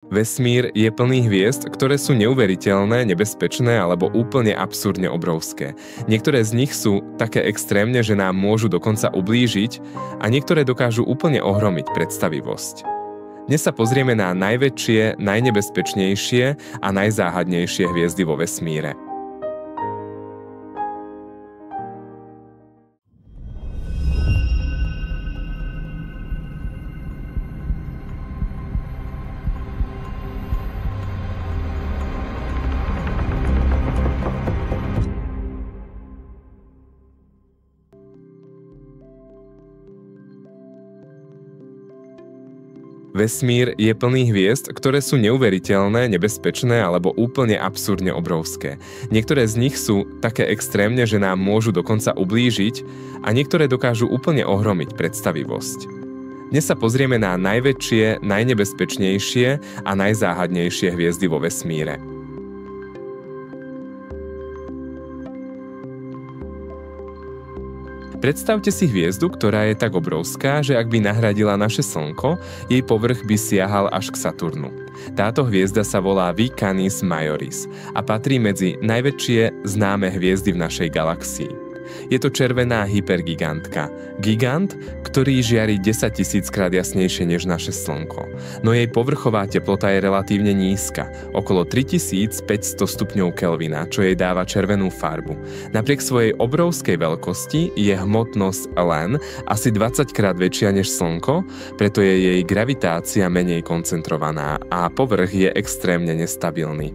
Vesmír je plný hviezd, ktoré sú neuveriteľné, nebezpečné alebo úplne absurdne obrovské. Niektoré z nich sú také extrémne, že nám môžu dokonca ublížiť a niektoré dokážu úplne ohromiť predstavivosť. Dnes sa pozrieme na najväčšie, najnebezpečnejšie a najzáhadnejšie hviezdy vo vesmíre. Vesmír je plný hviezd, ktoré sú neuveriteľné, nebezpečné alebo úplne absurdne obrovské. Niektoré z nich sú také extrémne, že nám môžu dokonca ublížiť a niektoré dokážu úplne ohromiť predstavivosť. Dnes sa pozrieme na najväčšie, najnebezpečnejšie a najzáhadnejšie hviezdy vo vesmíre. Predstavte si hviezdu, ktorá je tak obrovská, že ak by nahradila naše Slnko, jej povrch by siahal až k Saturnu. Táto hviezda sa volá V Canis Majoris a patrí medzi najväčšie známe hviezdy v našej galaxii. Je to červená hypergigantka. Gigant, ktorý žiari 10 000-krát jasnejšie než naše Slnko. No jej povrchová teplota je relatívne nízka, okolo 3500 stupňov Kelvina, čo jej dáva červenú farbu. Napriek svojej obrovskej veľkosti je hmotnosť len asi 20-krát väčšia než Slnko, preto je jej gravitácia menej koncentrovaná a povrch je extrémne nestabilný.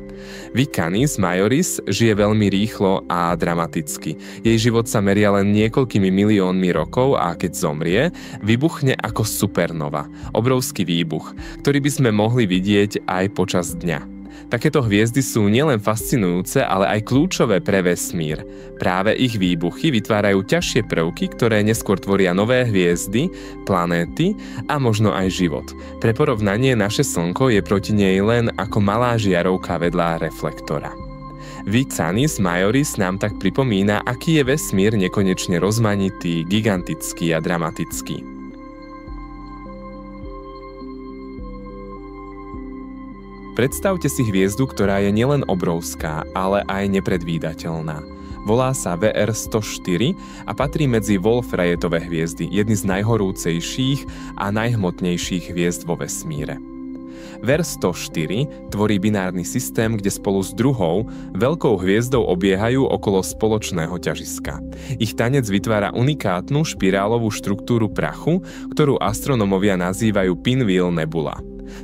V Canis Majoris žije veľmi rýchlo a dramaticky. Jej život sa meria len niekoľkými miliónmi rokov a keď zomrie, vybuchne ako supernova. Obrovský výbuch, ktorý by sme mohli vidieť aj počas dňa. Takéto hviezdy sú nielen fascinujúce, ale aj kľúčové pre vesmír. Práve ich výbuchy vytvárajú ťažšie prvky, ktoré neskôr tvoria nové hviezdy, planéty a možno aj život. Pre porovnanie naše Slnko je proti nej len ako malá žiarovka vedľa reflektora. V Canis Majoris nám tak pripomína, aký je vesmír nekonečne rozmanitý, gigantický a dramatický. Predstavte si hviezdu, ktorá je nielen obrovská, ale aj nepredvídateľná. Volá sa VR104 a patrí medzi Wolf-Rayetove hviezdy, jedny z najhorúcejších a najhmotnejších hviezd vo vesmíre. VR104 tvorí binárny systém, kde spolu s druhou, veľkou hviezdou obiehajú okolo spoločného ťažiska. Ich tanec vytvára unikátnu špirálovú štruktúru prachu, ktorú astronómovia nazývajú Pinwheel nebula.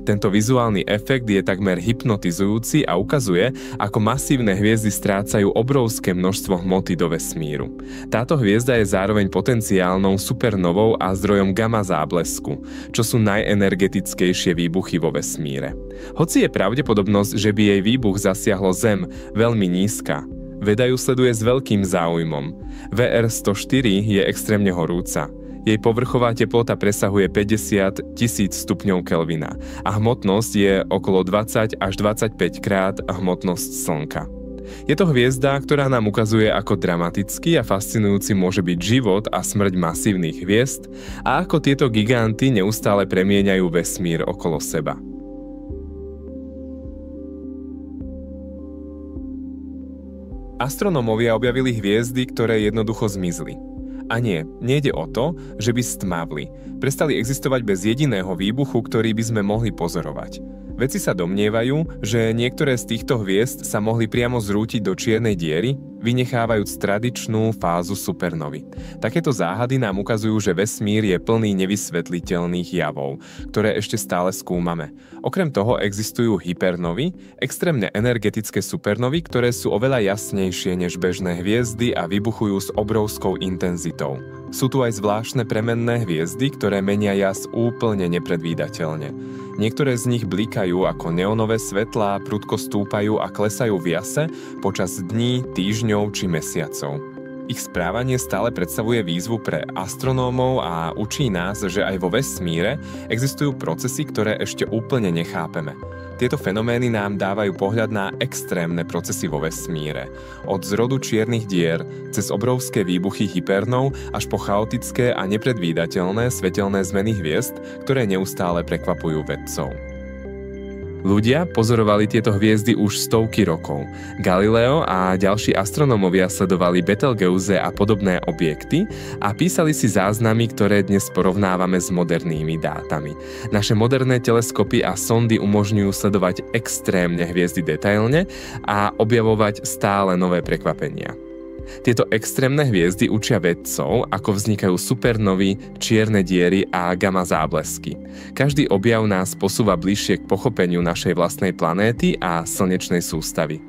Tento vizuálny efekt je takmer hypnotizujúci a ukazuje, ako masívne hviezdy strácajú obrovské množstvo hmoty do vesmíru. Táto hviezda je zároveň potenciálnou supernovou a zdrojom gamma záblesku, čo sú najenergetickejšie výbuchy vo vesmíre. Hoci je pravdepodobnosť, že by jej výbuch zasiahlo Zem, veľmi nízka, veda ju sleduje s veľkým záujmom. VR104 je extrémne horúca. Jej povrchová teplota presahuje 50 000 stupňov Kelvina a hmotnosť je okolo 20 až 25 krát hmotnosť Slnka. Je to hviezda, ktorá nám ukazuje, ako dramatický a fascinujúci môže byť život a smrť masívnych hviezd a ako tieto giganty neustále premieňajú vesmír okolo seba. Astronómovia objavili hviezdy, ktoré jednoducho zmizli. A nie, nejde o to, že by stmavli. Prestali existovať bez jediného výbuchu, ktorý by sme mohli pozorovať. Vedci sa domnievajú, že niektoré z týchto hviezd sa mohli priamo zrútiť do čiernej diery, vynechávajúc tradičnú fázu supernovy. Takéto záhady nám ukazujú, že vesmír je plný nevysvetliteľných javov, ktoré ešte stále skúmame. Okrem toho existujú hypernovy, extrémne energetické supernovy, ktoré sú oveľa jasnejšie než bežné hviezdy a vybuchujú s obrovskou intenzitou. Sú tu aj zvláštne premenné hviezdy, ktoré menia jas úplne nepredvídateľne. Niektoré z nich blikajú ako neonové svetlá, prudko stúpajú a klesajú v jase počas dní, týždňov či mesiacov. Ich správanie stále predstavuje výzvu pre astronómov a učí nás, že aj vo vesmíre existujú procesy, ktoré ešte úplne nechápeme. Tieto fenomény nám dávajú pohľad na extrémne procesy vo vesmíre. Od zrodu čiernych dier, cez obrovské výbuchy hypernov až po chaotické a nepredvídateľné svetelné zmeny hviezd, ktoré neustále prekvapujú vedcov. Ľudia pozorovali tieto hviezdy už stovky rokov. Galileo a ďalší astronómovia sledovali Betelgeuse a podobné objekty a písali si záznamy, ktoré dnes porovnávame s modernými dátami. Naše moderné teleskopy a sondy umožňujú sledovať extrémne hviezdy detailne a objavovať stále nové prekvapenia. Tieto extrémne hviezdy učia vedcov, ako vznikajú supernovy, čierne diery a gamma záblesky. Každý objav nás posúva bližšie k pochopeniu našej vlastnej planéty a slnečnej sústavy.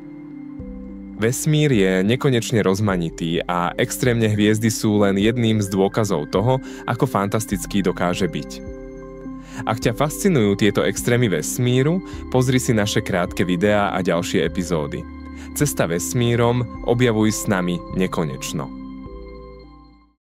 Vesmír je nekonečne rozmanitý a extrémne hviezdy sú len jedným z dôkazov toho, ako fantastický dokáže byť. Ak ťa fascinujú tieto extrémy vesmíru, pozri si naše krátke videá a ďalšie epizódy. Cesta vesmírom, objavuj s nami nekonečno.